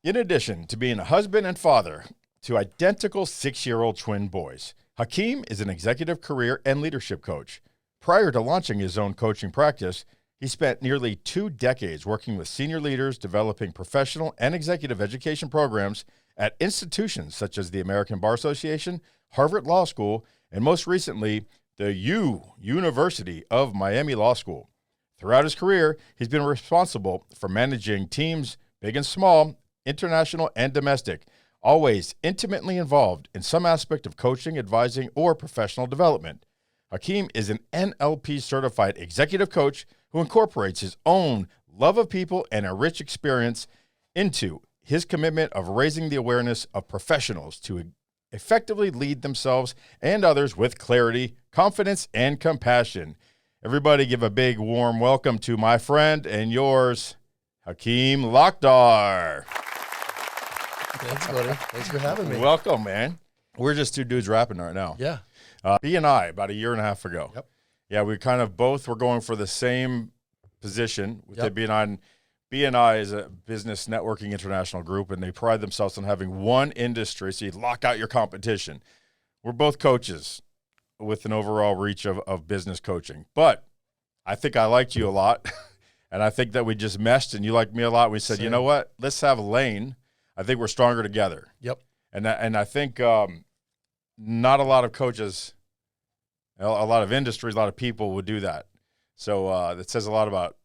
In addition to being a husband and father to identical 6-year-old twin boys, Hakim is an executive career and leadership coach. Prior to launching his own coaching practice, he spent nearly 2 decades working with senior leaders developing professional and executive education programs at institutions such as the American Bar Association, Harvard Law School, and most recently, the University of Miami Law School. Throughout his career, he's been responsible for managing teams, big and small, international and domestic, always intimately involved in some aspect of coaching, advising, or professional development. Hakim is an NLP-certified executive coach who incorporates his own love of people and a rich experience into his commitment of raising the awareness of professionals to effectively lead themselves and others with clarity, confidence, and compassion. Everybody give a big warm welcome to my friend and yours, Hakim Lakhdar. Thanks, buddy. Thanks for having me. Welcome, man. We're just 2 dudes rapping right now. Yeah. B&I, about a year and a half ago. Yep. Yeah, we kind of both were going for the same position with the Yep. B&I. B&I is a business networking international group, and they pride themselves on having one industry, so you lock out your competition. We're both coaches with an overall reach of business coaching. But I think I liked you a lot, and I think that we just meshed, and you liked me a lot. We said, Same. You know what? Let's have a lane. I think we're stronger together. Yep. And I think not a lot of coaches, a lot of industries, a lot of people would do that. So that says a lot about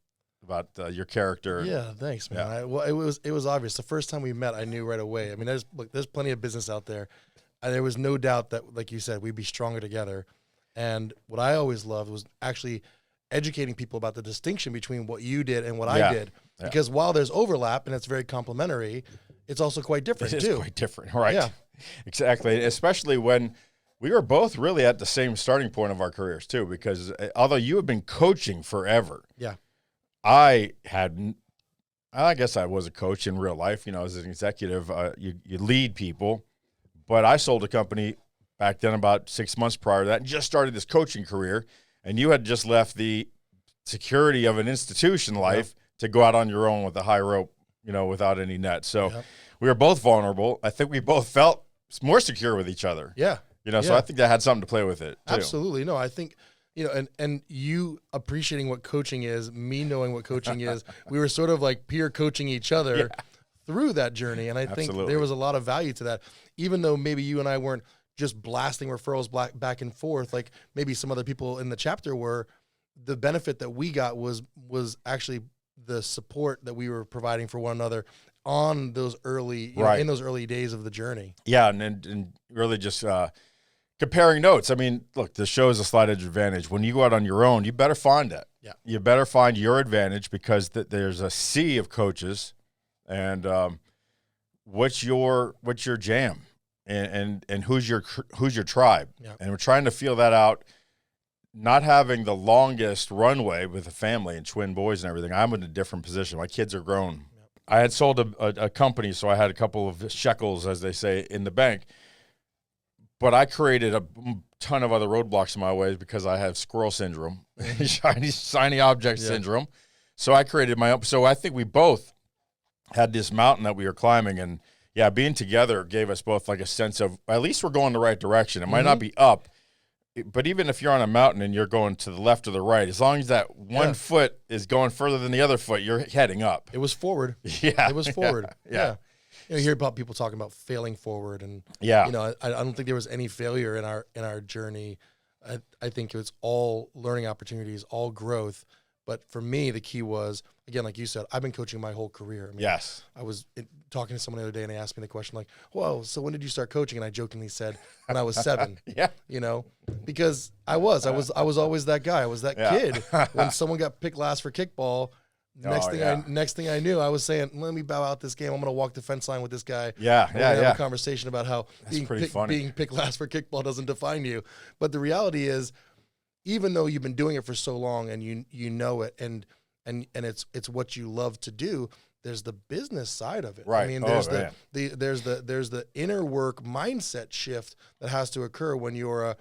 your character. Yeah, thanks, man. Yeah. Well, it was obvious. The first time we met, I knew right away. I mean, there's plenty of business out there. And there was no doubt that, like you said, we'd be stronger together. And what I always loved was actually educating people about the distinction between what you did and what I did. Yeah. Because while there's overlap and it's very complementary, it's also quite different It too. is quite different, right? Yeah. Exactly. Especially when we were both really at the same starting point of our careers too, because although you have been coaching forever, Yeah. I guess I was a coach in real life. You know, as an executive, you lead people, but I sold a company back then about 6 months prior to that and just started this coaching career. And you had just left the security of an institution life to go out on your own with a high rope, you know, without any net. So we were both vulnerable. I think we both felt more secure with each other. Yeah. You know, so I think that had something to play with it too. Absolutely. No, I think, you know, and you appreciating what coaching is, me knowing what coaching is, we were sort of like peer coaching each other through that journey. And I think there was a lot of value to that, even though maybe you and I weren't just blasting referrals back and forth, like maybe some other people in the chapter were. The benefit that we got was actually the support that we were providing for one another on those early, you know, in those early days of the journey. Yeah. And really just comparing notes. I mean, look, the show is a slight edge advantage. When you go out on your own, you better find it. Yeah. You better find your advantage because there's a sea of coaches, and what's your jam, and who's your tribe, and we're trying to feel that out. Not having the longest runway with a family and twin boys and everything, I'm in a different position. My kids are grown. Yep. I had sold a company, so I had a couple of shekels, as they say, in the bank. But I created a ton of other roadblocks in my way because I have squirrel syndrome, shiny object syndrome. So I created my own. So I think we both had this mountain that we were climbing. And, being together gave us both like a sense of at least we're going the right direction. It might not be up. But even if you're on a mountain and you're going to the left or the right, as long as that one foot is going further than the other foot, you're heading up. It was forward. Yeah. It was forward. Yeah. You know, you hear about people talking about failing forward, and you know, I don't think there was any failure in our journey. I think it was all learning opportunities, all growth. But for me, the key was, again, like you said, I've been coaching my whole career. I mean, I was talking to someone the other day, and they asked me the question like, "Whoa, so when did you start coaching?" And I jokingly said, "When I was 7." You know, because I was always that guy. I was that kid. When someone got picked last for kickball, next thing I knew, I was saying, "Let me bow out this game. I'm going to walk the fence line with this guy." Have a conversation about how being picked last for kickball doesn't define you. But the reality is, even though you've been doing it for so long and you know it and it's what you love to do, there's the business side of it. Right. I mean, there's the inner work mindset shift that has to occur when you're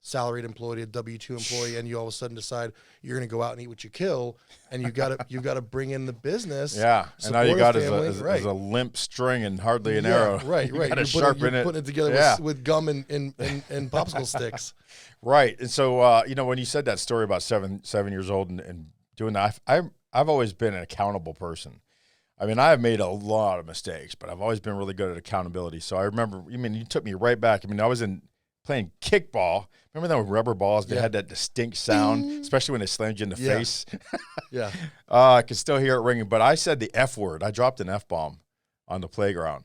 salaried employee, a W-2 employee, and you all of a sudden decide you're going to go out and eat what you kill, and you've got to bring in the business. Yeah, and all you got is right. a limp string and hardly an arrow. Right. You're putting it together with gum and popsicle sticks. Right, and so when you said that story about 7 years old and doing that, I've always been an accountable person. I mean, I have made a lot of mistakes, but I've always been really good at accountability. So I remember, you took me right back. I mean, I was playing kickball. Remember that with rubber balls? They had that distinct sound, especially when they slammed you in the face. Yeah. I could still hear it ringing. But I said the F word. I dropped an F-bomb on the playground,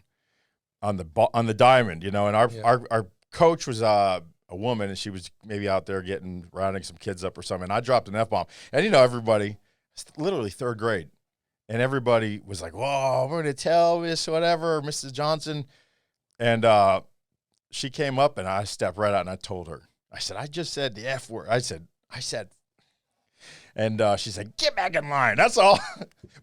on the diamond, and our coach was a woman, and she was maybe out there rounding some kids up or something. And I dropped an F-bomb. And, everybody, literally third grade. And everybody was like, whoa, we're going to tell Miss whatever, Mrs. Johnson. And she came up, and I stepped right out, and I told her. I said, I just said the F word. I said. And she said, get back in line. That's all.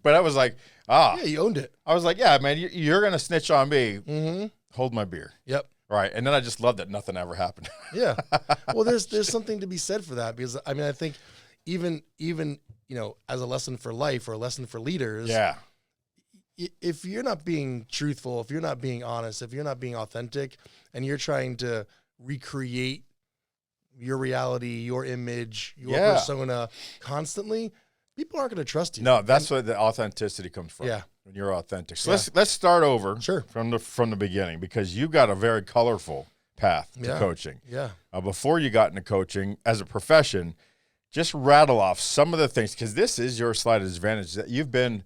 But I was like, Yeah, you owned it. I was like, yeah, man, you're going to snitch on me. Mm-hmm. Hold my beer. Yep. Right. And then I just loved that nothing ever happened. Yeah. Well, there's something to be said for that, because, I think even as a lesson for life or a lesson for leaders, if you're not being truthful, if you're not being honest, if you're not being authentic, and you're trying to recreate your reality, your image, your persona constantly, people aren't going to trust you. No, that's where the authenticity comes from. Yeah. When you're authentic. So let's start over from the beginning, because you got a very colorful path to coaching. Yeah. Before you got into coaching as a profession, just rattle off some of the things, because this is your slight advantage, that you've been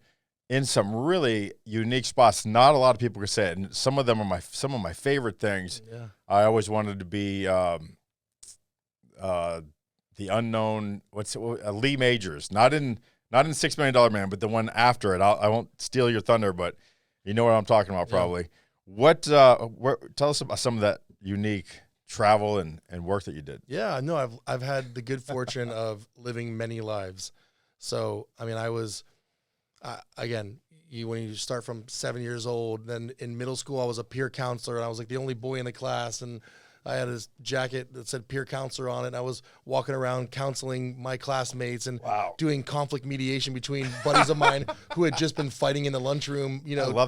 in some really unique spots. Not a lot of people can say it, and some of them are some of my favorite things. Yeah. I always wanted to be the unknown. Lee Majors? Not in $6 Million Man, but the one after it. I won't steal your thunder, but you know what I'm talking about probably. Tell us about some of that unique travel and work that you did. Yeah, no, I've had the good fortune of living many lives. So, I was, when you start from 7 years old, then in middle school, I was a peer counselor, and I was like the only boy in the class, and I had this jacket that said peer counselor on it, and I was walking around counseling my classmates and doing conflict mediation between buddies of mine who had just been fighting in the lunchroom,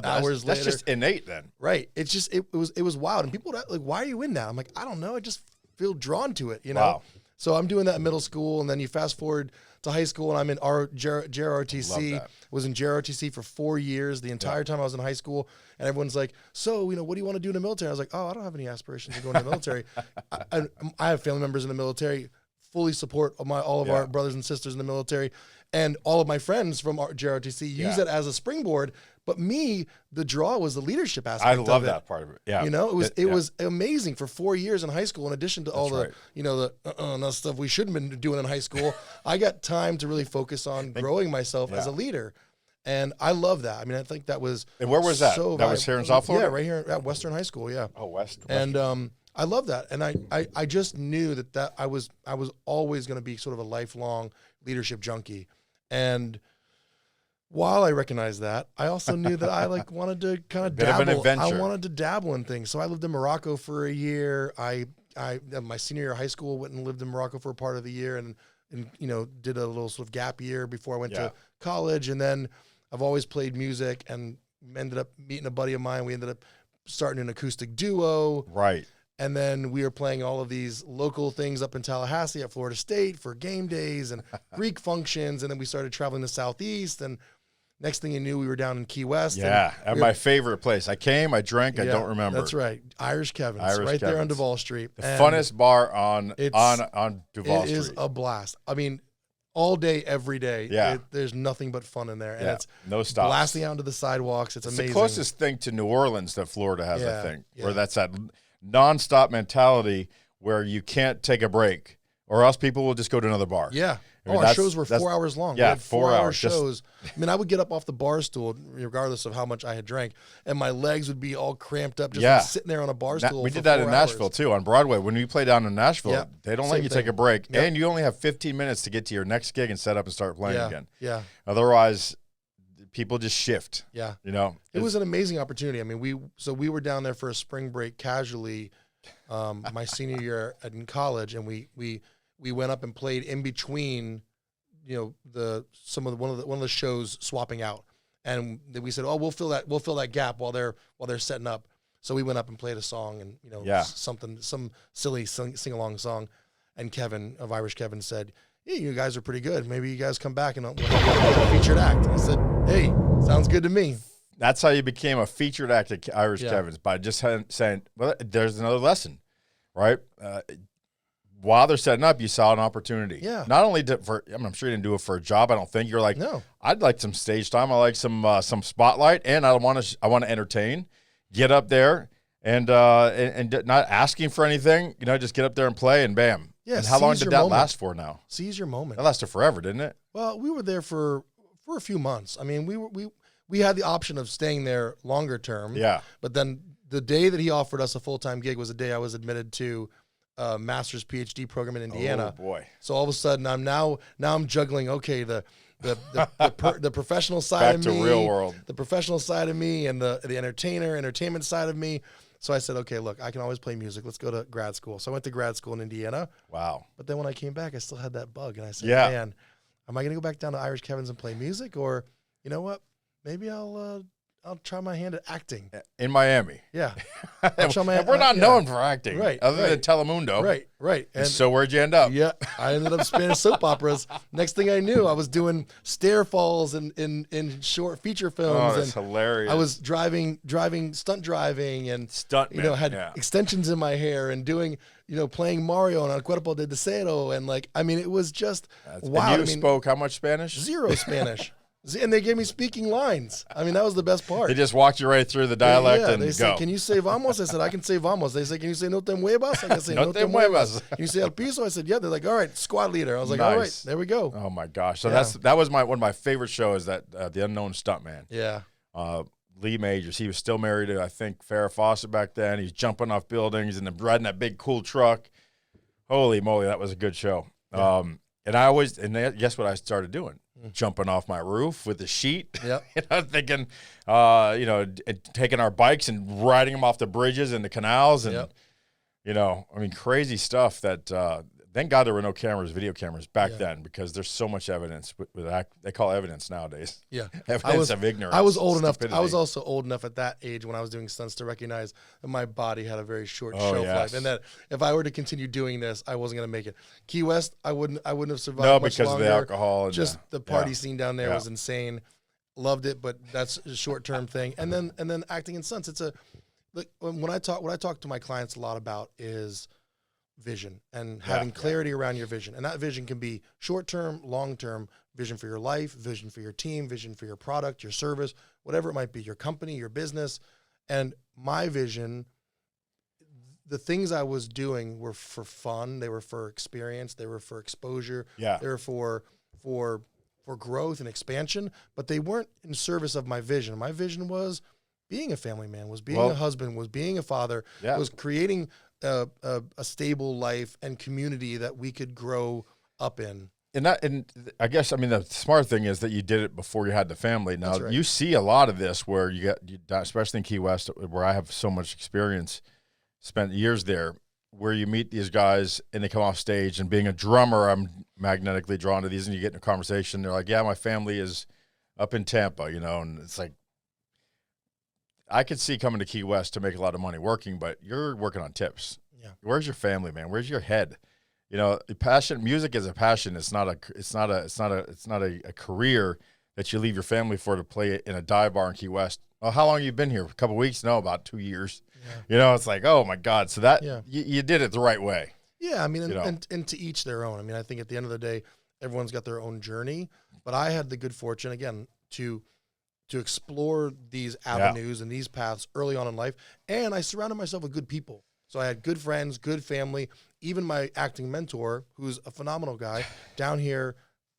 hours later. That's just innate then. Right. It's just, it was wild. And people were like, why are you in that? I'm like, I don't know. I just feel drawn to it, Wow. So I'm doing that in middle school, and then you fast forward to high school, and I'm in JROTC. Was in JROTC for 4 years, the entire time I was in high school. And everyone's like, so, what do you want to do in the military? I was like, I don't have any aspirations of going to the military. I have family members in the military, fully support all of our brothers and sisters in the military. And all of my friends from JROTC use it as a springboard. But me, the draw was the leadership aspect. I love that part of it. Yeah. It was amazing for 4 years in high school. In addition to all the stuff we shouldn't have been doing in high school, I got time to really focus on growing myself as a leader. And I love that. I think that was. And where was that? So that was here in South Florida? Yeah, right here at Western High School. Yeah. Oh, West. And I love that. And I just knew that I was always going to be sort of a lifelong leadership junkie. And while I recognized that, I also knew that I wanted to kind of dabble. Bit of an adventure. I wanted to dabble in things. So I lived in Morocco for a year. I my senior year of high school, went and lived in Morocco for a part of the year, and did a little sort of gap year before I went to college. And then I've always played music, and ended up meeting a buddy of mine. We ended up starting an acoustic duo. Right. And then we were playing all of these local things up in Tallahassee at Florida State for game days and Greek functions. And then we started traveling the Southeast, and next thing you knew, we were down in Key West. Yeah, at my favorite place. I came, I drank, I don't remember. That's right. Irish Kevin's, right there on Duval Street. The funnest bar on Duval Street. It is a blast. All day, every day. Yeah. There's nothing but fun in there. And it's no stops. Blasting out onto the sidewalks. It's amazing. The closest thing to New Orleans that Florida has, I think, where that's that nonstop mentality where you can't take a break, or else people will just go to another bar. Yeah. Our shows were 4 hours long. Yeah, we had 4 hours shows. I would get up off the bar stool, regardless of how much I had drank, and my legs would be all cramped up just sitting there on a bar stool. We did that in Nashville too, on Broadway. When we play down in Nashville, they don't let you take a break, and you only have 15 minutes to get to your next gig and set up and start playing again. Yeah. Otherwise, people just shift. Yeah. It was an amazing opportunity. We were down there for a spring break casually my senior year in college, and we went up and played in between, one of the shows swapping out, and we said, oh, we'll fill that gap while they're setting up. So we went up and played a song, and some silly sing along song, and Kevin of Irish Kevin said, hey, you guys are pretty good. Maybe you guys come back and we'll have a featured act. And I said, hey, sounds good to me. That's how you became a featured act at Irish Kevin's, by just saying, well, there's another lesson, right? While they're setting up, you saw an opportunity. Yeah. Not only I'm sure you didn't do it for a job. I don't think you're like, no. I'd like some stage time. I like some spotlight, and I want to entertain. Get up there and not asking for anything. Just get up there and play, and bam. Yeah. And how long did that last for now? Seize your moment. That lasted forever, didn't it? Well, we were there for a few months. I mean, we had the option of staying there longer term. Yeah. But then the day that he offered us a full-time gig was the day I was admitted to a master's PhD program in Indiana. Oh boy. So all of a sudden I'm juggling, okay, the professional side of me, back to real world, the professional side of me, and the entertainment side of me. So I said, okay, look, I can always play music. Let's go to grad school. So I went to grad school in Indiana. Wow. But then when I came back, I still had that bug. And I said, yeah, man, am I going to go back down to Irish Kevin's and play music? Or, you know what? Maybe I'll try my hand at acting. In Miami. Yeah. We're not known for acting. Right. Other than Telemundo. Right. And so where'd you end up? Yeah. I ended up Spanish soap operas. Next thing I knew, I was doing stair falls in short feature films. Oh, that's hilarious. I was stunt driving and had extensions in my hair and doing, playing Mario on El Cuerpo de Deseo. And it was just wow. And you spoke how much Spanish? Zero Spanish. And they gave me speaking lines. I mean, that was the best part. They just walked you right through the dialect and they said, can you say vamos? I said, I can say vamos. They said, can you say no te muevas? I can say no te muevas. Can you say el piso? I said, yeah. They're like, all right, squad leader. I was like, nice. All right, there we go. Oh my gosh. So that was one of my favorite shows, that The Unknown Stuntman. Yeah. Lee Majors. He was still married to, I think, Farrah Fawcett back then. He's jumping off buildings and then riding that big cool truck. Holy moly, that was a good show. Yeah. Guess what I started doing? Jumping off my roof with the sheet. Yep. Thinking, taking our bikes and riding them off the bridges and the canals and, crazy stuff that, thank God there were no video cameras back then, because there's so much evidence. They call evidence nowadays. Yeah. Evidence of ignorance. I was old enough. I was also old enough at that age when I was doing stunts to recognize that my body had a very short shelf life, and that if I were to continue doing this, I wasn't going to make it. Key West, I wouldn't have survived. No, much because longer. of the alcohol. And just the party scene down there was insane. Loved it, but that's a short-term thing. And then acting in stunts. What I talk to my clients a lot about is vision and having clarity around your vision. And that vision can be short-term, long-term, vision for your life, vision for your team, vision for your product, your service, whatever it might be, your company, your business. And my vision, the things I was doing were for fun. They were for experience. They were for exposure. Yeah. They were for growth and expansion, but they weren't in service of my vision. My vision was being a family man, was being a husband, was being a father, was creating a stable life and community that we could grow up in. And I guess, the smart thing is that you did it before you had the family. Now, right. You see a lot of this where you especially in Key West, where I have so much experience, spent years there, where you meet these guys and they come off stage, and being a drummer, I'm magnetically drawn to these, and you get in a conversation. They're like, yeah, my family is up in Tampa, and it's like, I could see coming to Key West to make a lot of money working, but you're working on tips. Yeah. Where's your family, man? Where's your head? Passion. Music is a passion. It's not a career that you leave your family for to play in a dive bar in Key West. Oh, how long have you been here? A couple of weeks? No, about 2 years. Yeah. It's like, oh my God. So that you did it the right way. Yeah. And to each their own. I think at the end of the day, everyone's got their own journey, but I had the good fortune, again, to explore these avenues and these paths early on in life. And I surrounded myself with good people. So I had good friends, good family, even my acting mentor, who's a phenomenal guy down here,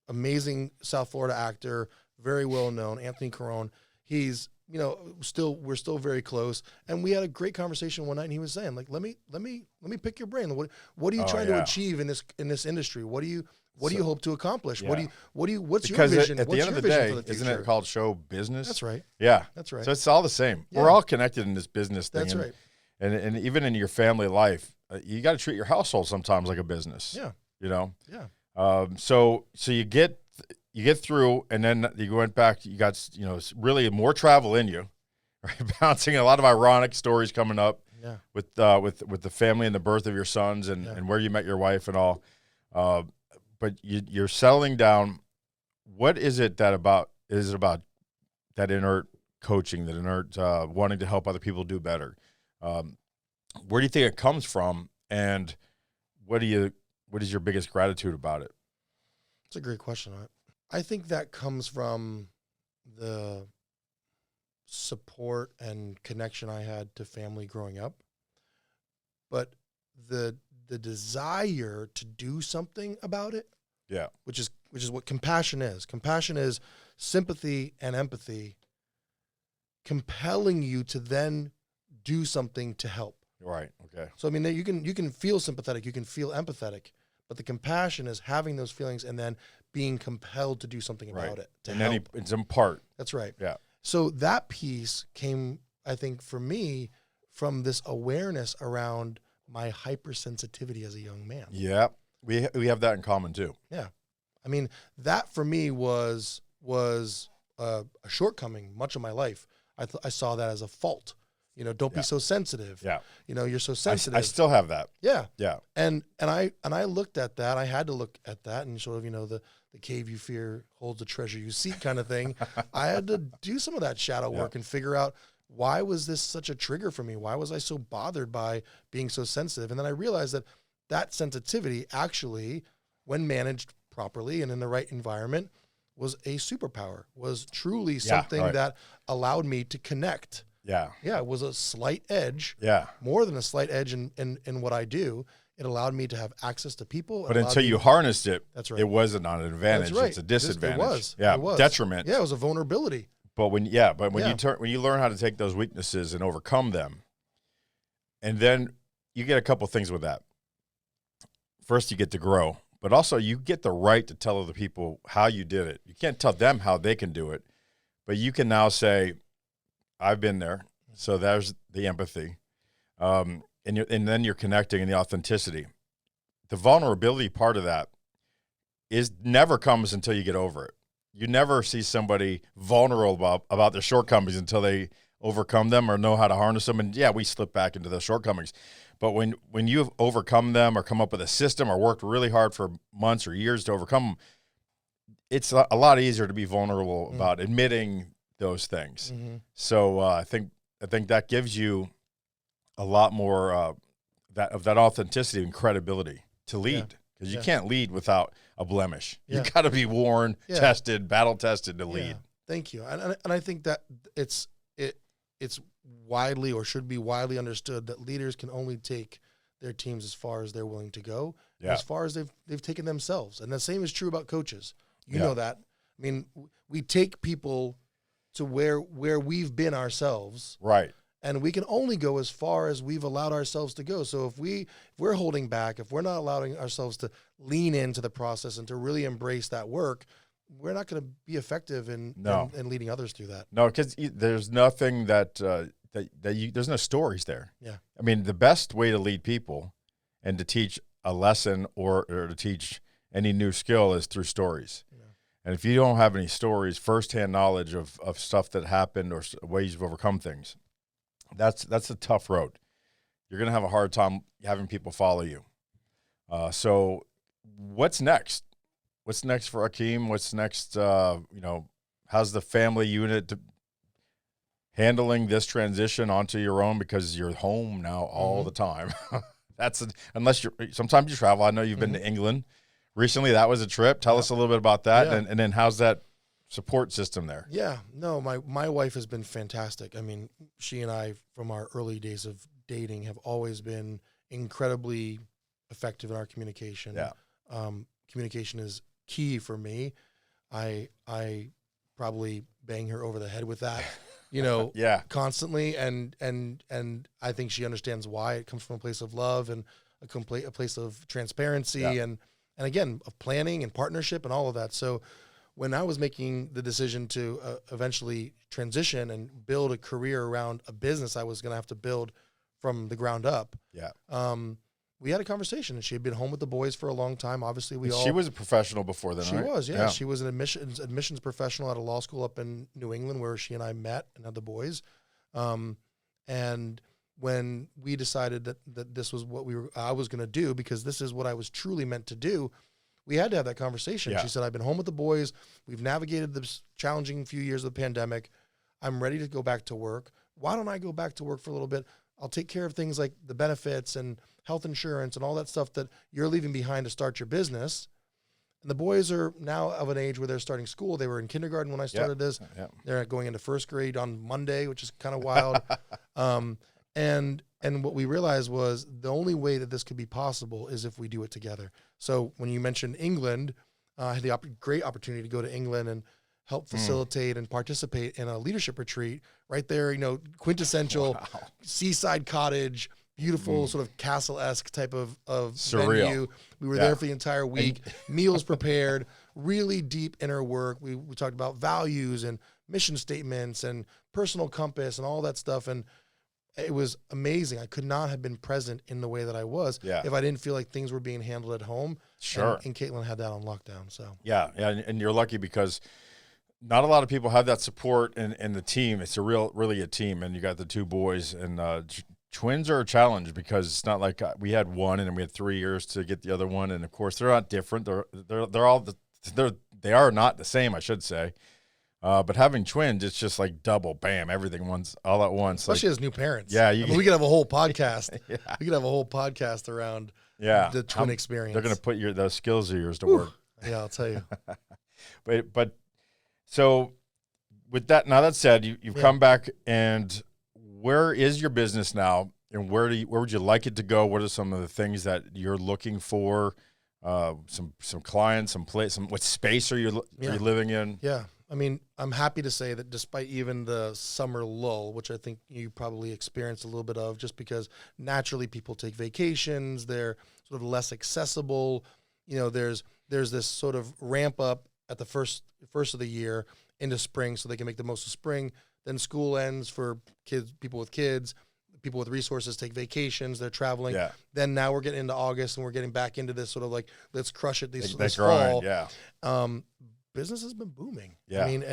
amazing South Florida actor, very well known, Anthony Carone. He's, we're still very close. And we had a great conversation one night, and he was saying, like, let me pick your brain. What are you trying to achieve in this industry? What do you hope to accomplish? Yeah. What's your vision? At the end of the day, isn't it called show business? That's right. Yeah. That's right. So it's all the same. Yeah. We're all connected in this business thing. That's right. And even in your family life, you got to treat your household sometimes like a business. Yeah. You know? Yeah. So you get through, and then you went back, you got, really more travel in you, right? Bouncing a lot of ironic stories coming up with the family and the birth of your sons and where you met your wife and all. But you're settling down. What is it about that inert coaching, that inert wanting to help other people do better? Where do you think it comes from, and what is your biggest gratitude about it? It's a great question. I think that comes from the support and connection I had to family growing up, but the desire to do something about it. Yeah. Which is what compassion is. Compassion is sympathy and empathy compelling you to then do something to help. Right. Okay. So I mean, you can feel sympathetic, you can feel empathetic, but the compassion is having those feelings and then being compelled to do something about it. To and help. then it's in part. That's right. Yeah. So that piece came, I think, for me, from this awareness around my hypersensitivity as a young man. Yeah. We have that in common too. Yeah. I mean, that for me was a shortcoming much of my life. I saw that as a fault. Don't be so sensitive. Yeah. You're so sensitive. I still have that. Yeah. Yeah. And I looked at that. I had to look at that and sort of, the cave you fear holds the treasure you seek kind of thing. I had to do some of that shadow work and figure out, why was this such a trigger for me? Why was I so bothered by being so sensitive? And then I realized that sensitivity actually, when managed properly and in the right environment, was a superpower, was truly something that allowed me to connect. Yeah. Yeah. It was a slight edge. Yeah. More than a slight edge in what I do. It allowed me to have access to people. But until you harnessed it, that's right. It wasn't an advantage. That's right. It's a disadvantage. It was. Yeah. It was. Detriment. Yeah. It was a vulnerability. But when you learn how to take those weaknesses and overcome them, and then you get a couple things with that. First, you get to grow, but also you get the right to tell other people how you did it. You can't tell them how they can do it, but you can now say, I've been there. So there's the empathy. And then you're connecting, and the authenticity. The vulnerability part of that never comes until you get over it. You never see somebody vulnerable about their shortcomings until they overcome them or know how to harness them. And we slip back into those shortcomings. But when you've overcome them or come up with a system or worked really hard for months or years to overcome them, it's a lot easier to be vulnerable about admitting those things. Mm-hmm. So I think that gives you a lot more of that authenticity and credibility to lead, because you can't lead without a blemish. You got to be worn, tested, battle tested to lead. Thank you. And I think that it's widely, or should be widely understood, that leaders can only take their teams as far as they're willing to go, as far as they've taken themselves. And the same is true about coaches. You know that. I mean, we take people to where we've been ourselves. Right. And we can only go as far as we've allowed ourselves to go. So if we're holding back, if we're not allowing ourselves to lean into the process and to really embrace that work, we're not going to be effective in leading others through that. No, because there's nothing there's no stories there. Yeah. I mean, the best way to lead people and to teach a lesson or to teach any new skill is through stories. Yeah. And if you don't have any stories, firsthand knowledge of stuff that happened or ways you've overcome things, that's a tough road. You're going to have a hard time having people follow you. So what's next? What's next for Hakim? What's next? How's the family unit handling this transition onto your own, because you're home now all the time? Sometimes you travel. I know you've been to England recently. That was a trip. Tell us a little bit about that. Yeah. And then how's that support system there? Yeah, no, my wife has been fantastic. I mean, she and I, from our early days of dating, have always been incredibly effective in our communication. Yeah. Communication is key for me. I probably bang her over the head with that, constantly. And I think she understands why. It comes from a place of love and a place of transparency and again, of planning and partnership and all of that. So when I was making the decision to eventually transition and build a career around a business I was going to have to build from the ground up. Yeah. We had a conversation, and she had been home with the boys for a long time. Obviously, she was a professional before then, She right? was, yeah. She was an admissions professional at a law school up in New England where she and I met and had the boys. And when we decided that this was what I was going to do, because this is what I was truly meant to do, we had to have that conversation. Yeah. She said, I've been home with the boys. We've navigated this challenging few years of the pandemic. I'm ready to go back to work. Why don't I go back to work for a little bit? I'll take care of things like the benefits and health insurance and all that stuff that you're leaving behind to start your business. And the boys are now of an age where they're starting school. They were in kindergarten when I started this. Yep. They're going into first grade on Monday, which is kind of wild. And what we realized was the only way that this could be possible is if we do it together. So when you mentioned England, I had the great opportunity to go to England and help facilitate and participate in a leadership retreat right there, quintessential seaside cottage, beautiful sort of castle-esque type of venue. We were there for the entire week, meals prepared, really deep inner work. We talked about values and mission statements and personal compass and all that stuff. And it was amazing. I could not have been present in the way that I was if I didn't feel like things were being handled at home. Sure. And Caitlin had that on lockdown. So yeah. And you're lucky because not a lot of people have that support in the team. It's really a team. And you got the two boys, and twins are a challenge because it's not like we had one and then we had 3 years to get the other one. And of course they're not different. They are not the same, I should say. But having twins, it's just like double, bam, everything all at once. Especially as new parents. Yeah. We could have a whole podcast. We could have a whole podcast around the twin experience. They're going to put those skills of yours to work. Yeah, I'll tell you. But so with that, now that said, you've come back, and where is your business now, and where would you like it to go? What are some of the things that you're looking for? Some clients, what space are you living in? Yeah. I mean, I'm happy to say that despite even the summer lull, which I think you probably experienced a little bit of, just because naturally people take vacations, they're sort of less accessible. There's this sort of ramp up at the first of the year into spring so they can make the most of spring. Then school ends for people with kids, people with resources take vacations, they're traveling. Yeah. Then now we're getting into August and we're getting back into this sort of like, let's crush it this fall. Yeah. Business has been booming. Yeah. I mean,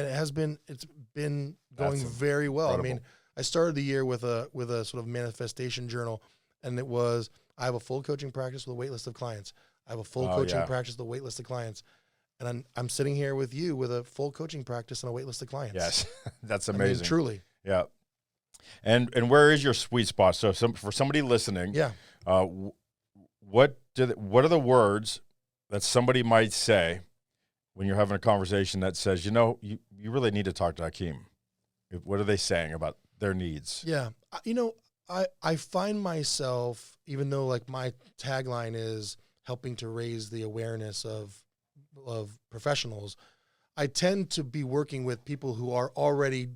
it's been going very well. Incredible. I mean, I started the year with a sort of manifestation journal, and it was, I have a full coaching practice with a wait list of clients. I have a full coaching practice with a wait list of clients. And I'm sitting here with you with a full coaching practice and a wait list of clients. Yes. That's amazing. I mean, truly. Yeah. And where is your sweet spot? So for somebody listening, what are the words that somebody might say when you're having a conversation that says, you really need to talk to Hakim? What are they saying about their needs? Yeah. I find myself, even though like my tagline is helping to raise the awareness of professionals, I tend to be working with people who are already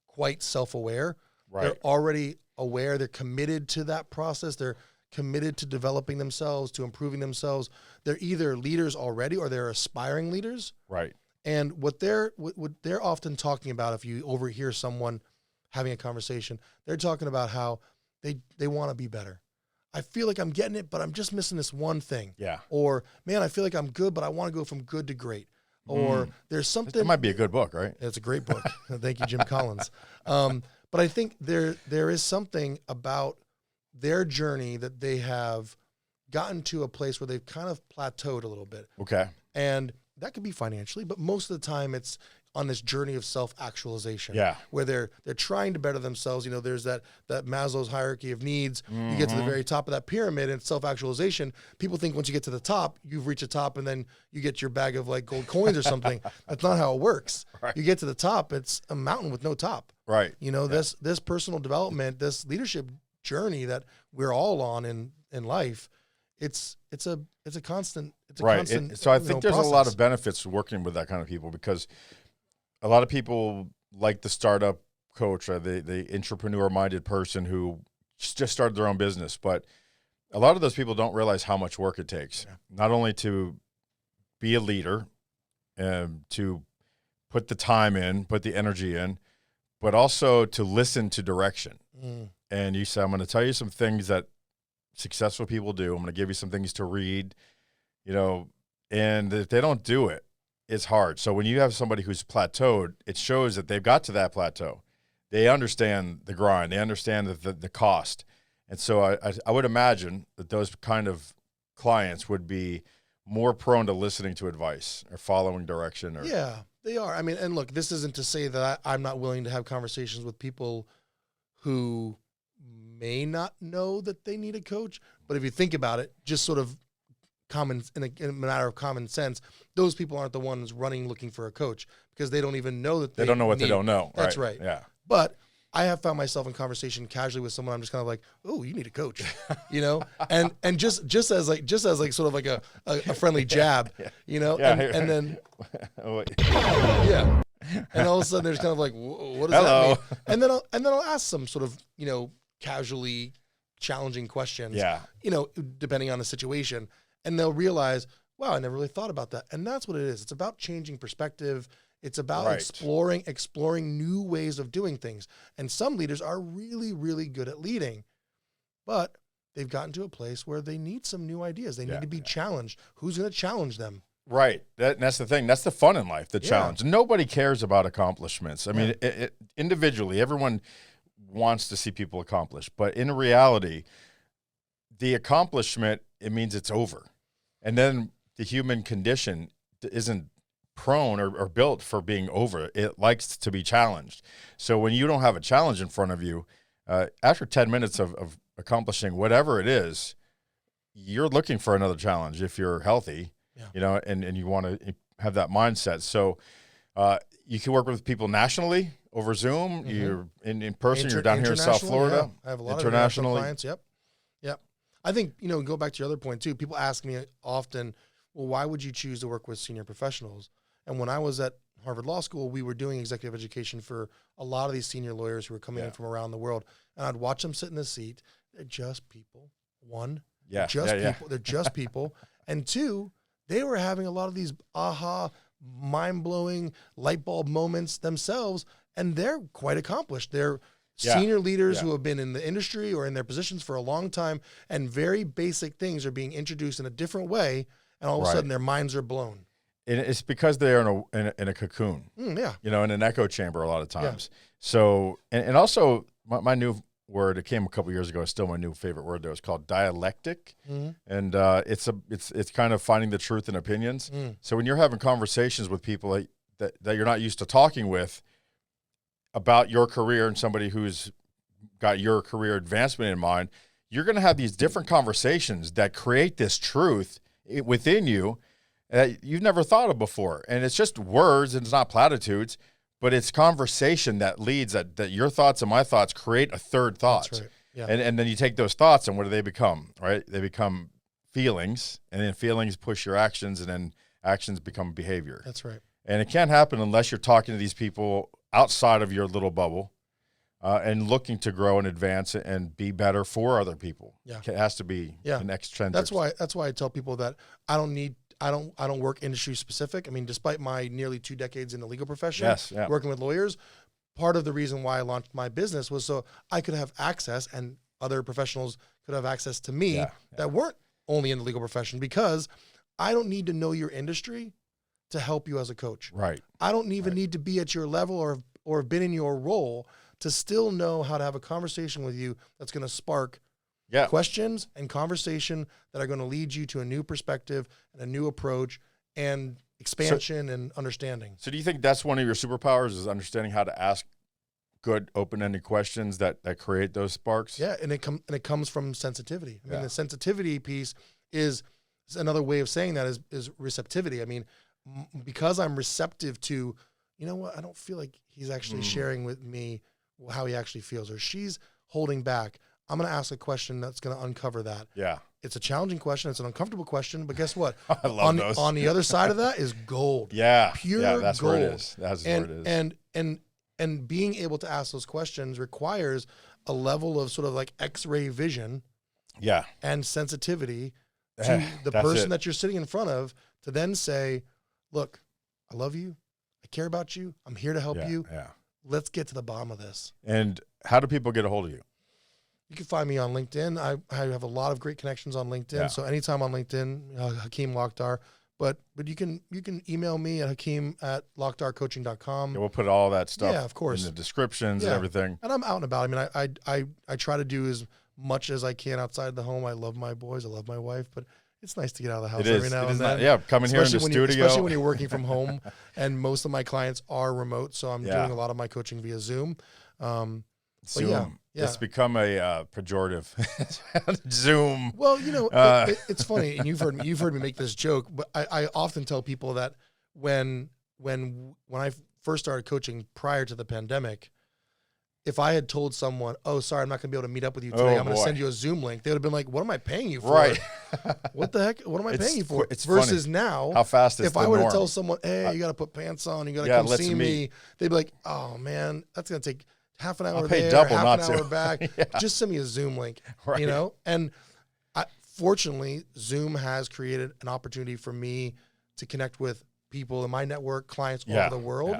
quite self-aware. Right. They're already aware. They're committed to that process. They're committed to developing themselves, to improving themselves. They're either leaders already or they're aspiring leaders. Right. And what they're often talking about, if you overhear someone having a conversation, they're talking about how they want to be better. I feel like I'm getting it, but I'm just missing this one thing. Yeah. Or, man, I feel like I'm good, but I want to go from good to great. Or there's something. It might be a good book, right? It's a great book. Thank you, Jim Collins. But I think there is something about their journey that they have gotten to a place where they've kind of plateaued a little bit. Okay. And that could be financially, but most of the time it's on this journey of self-actualization. Yeah. Where they're trying to better themselves. There's that Maslow's hierarchy of needs. You get to the very top of that pyramid, and self-actualization. People think once you get to the top, you've reached the top, and then you get your bag of like gold coins or something. That's not how it works. Right. You get to the top, it's a mountain with no top. Right. This personal development, this leadership journey that we're all on in life, it's a constant. It's a constant. So I think there's process. A lot of benefits to working with that kind of people, because a lot of people like the startup coach or the entrepreneur-minded person who just started their own business. But a lot of those people don't realize how much work it takes, not only to be a leader and to put the time in, put the energy in, but also to listen to direction. and you say, I'm going to tell you some things that successful people do. I'm going to give you some things to read, and if they don't do it, it's hard. So when you have somebody who's plateaued, it shows that they've got to that plateau. They understand the grind. They understand the cost. And so I would imagine that those kind of clients would be more prone to listening to advice or following direction. Yeah, they are. I mean, and look, this isn't to say that I'm not willing to have conversations with people who may not know that they need a coach. But if you think about it, just sort of in a matter of common sense, those people aren't the ones running looking for a coach because they don't even know that they don't know what they don't know. That's right. Yeah. But I have found myself in conversation casually with someone. I'm just kind of like, oh, you need a coach, and just as sort of like a friendly jab, and then yeah, and all of a sudden there's kind of like, what does that mean? And then I'll ask some sort of casually challenging questions, depending on the situation, and they'll realize, wow, I never really thought about that, and that's what it is. It's about changing perspective. It's about exploring new ways of doing things. And some leaders are really, really good at leading, but they've gotten to a place where they need some new ideas. They need to be challenged. Who's going to challenge them? Right. That's the thing. That's the fun in life, the challenge. Nobody cares about accomplishments. I mean, individually, everyone wants to see people accomplish. But in reality, the accomplishment, it means it's over. And then the human condition isn't prone or built for being over. It likes to be challenged. So when you don't have a challenge in front of you, after 10 minutes of accomplishing whatever it is, you're looking for another challenge if you're healthy, and you want to have that mindset. So you can work with people nationally over Zoom. Mm-hmm. You're in person. You're down here in South Florida. Yeah. I have a lot of international clients. Yep. I think, go back to your other point too. People ask me often, well, why would you choose to work with senior professionals? And when I was at Harvard Law School, we were doing executive education for a lot of these senior lawyers who were coming in from around the world. And I'd watch them sit in the seat. They're just people. One, they're just people. And two, they were having a lot of these aha, mind-blowing light bulb moments themselves, and they're quite accomplished. They're senior leaders who have been in the industry or in their positions for a long time, and very basic things are being introduced in a different way, and all of a sudden their minds are blown. And it's because they're in a cocoon, in an echo chamber a lot of times. Yeah. So, and also my new word, it came a couple years ago, it's still my new favorite word though, it's called dialectic. Mm-hmm. And it's kind of finding the truth in opinions. Mm. So when you're having conversations with people that you're not used to talking with about your career and somebody who's got your career advancement in mind, you're going to have these different conversations that create this truth within you that you've never thought of before. And it's just words, and it's not platitudes, but it's conversation that leads that your thoughts and my thoughts create a third thought. That's right. Yeah. And then you take those thoughts and what do they become, right? They become feelings, and then feelings push your actions, and then actions become behavior. That's right. And it can't happen unless you're talking to these people outside of your little bubble and looking to grow and advance and be better for other people. Yeah. It has to be an extrinsic. That's why I tell people that I don't work industry specific. I mean, despite my nearly 2 decades in the legal profession, working with lawyers, part of the reason why I launched my business was so I could have access and other professionals could have access to me that weren't only in the legal profession, because I don't need to know your industry to help you as a coach. Right. I don't even need to be at your level or have been in your role to still know how to have a conversation with you that's going to spark questions and conversation that are going to lead you to a new perspective and a new approach and expansion and understanding. So do you think that's one of your superpowers, is understanding how to ask good open-ended questions that create those sparks? Yeah, and it comes from sensitivity. I mean, the sensitivity piece is another way of saying that is receptivity. I mean, because I'm receptive to, you know what, I don't feel like he's actually sharing with me how he actually feels, or she's holding back. I'm going to ask a question that's going to uncover that. Yeah. It's a challenging question. It's an uncomfortable question, but guess what? I love those. On the other side of that is gold. Yeah. Pure that's gold. Where it is. That's where it is. And being able to ask those questions requires a level of sort of like X-ray vision. Yeah. And sensitivity to the person that you're sitting in front of, to then say, look, I love you. I care about you. I'm here to help you. Yeah. Let's get to the bottom of this. And how do people get a hold of you? You can find me on LinkedIn. I have a lot of great connections on LinkedIn. Yeah. So anytime on LinkedIn, Hakim Lakhdar. But you can email me at hakim@lakhdarcoaching.com. Yeah, we'll put all that stuff of course. in the descriptions and everything. And I'm out and about. I mean, I try to do as much as I can outside the home. I love my boys. I love my wife. But it's nice to get out of the house every now and then. Coming here in the studio. Especially when you're working from home. And most of my clients are remote. So I'm doing a lot of my coaching via Zoom. Zoom. It's become a pejorative. Zoom. Well, it's funny, and you've heard me make this joke, but I often tell people that when I first started coaching prior to the pandemic, if I had told someone, "Oh, sorry, I'm not going to be able to meet up with you today. I'm going to send you a Zoom link," they would have been like, "What am I paying you for? Right? What the heck? What am I paying you for?" It's versus funny now, how fast it's if I were to tell someone, "Hey, you got to put pants on, you got to come see me," they'd be like, "Oh man, that's going to take half an hour I'll pay there, double, half not an hour to. back. Just send me a Zoom link." Right. And fortunately, Zoom has created an opportunity for me to connect with people in my network, clients all over the world,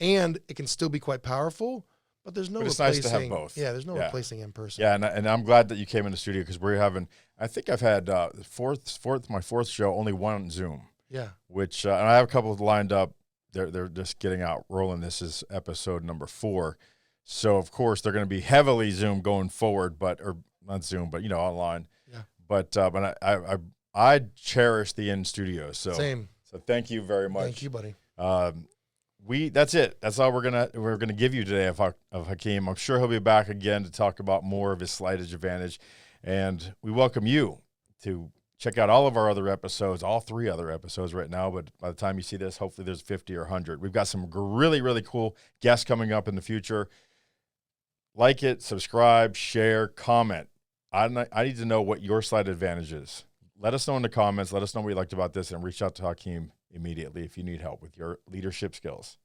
and it can still be quite powerful. But there's no it's replacing. nice to have both. Yeah, there's no replacing in person. Yeah, and I'm glad that you came in the studio because we're having. I think I've had my fourth show, only one on Zoom. Yeah. Which and I have a couple lined up. They're just getting out rolling. This is episode number 4. So of course they're going to be heavily Zoom going forward, or not Zoom, but online. Yeah. But I cherish the in studio. So same. So thank you very much. Thank you, buddy. That's it. That's all we're gonna give you today of Hakim. I'm sure he'll be back again to talk about more of his slight edge advantage, and we welcome you to check out all of our other episodes, all 3 other episodes right now. But by the time you see this, hopefully there's 50 or 100. We've got some really, really cool guests coming up in the future. Like it, subscribe, share, comment. I need to know what your slight advantage is. Let us know in the comments. Let us know what you liked about this, and reach out to Hakim immediately if you need help with your leadership skills.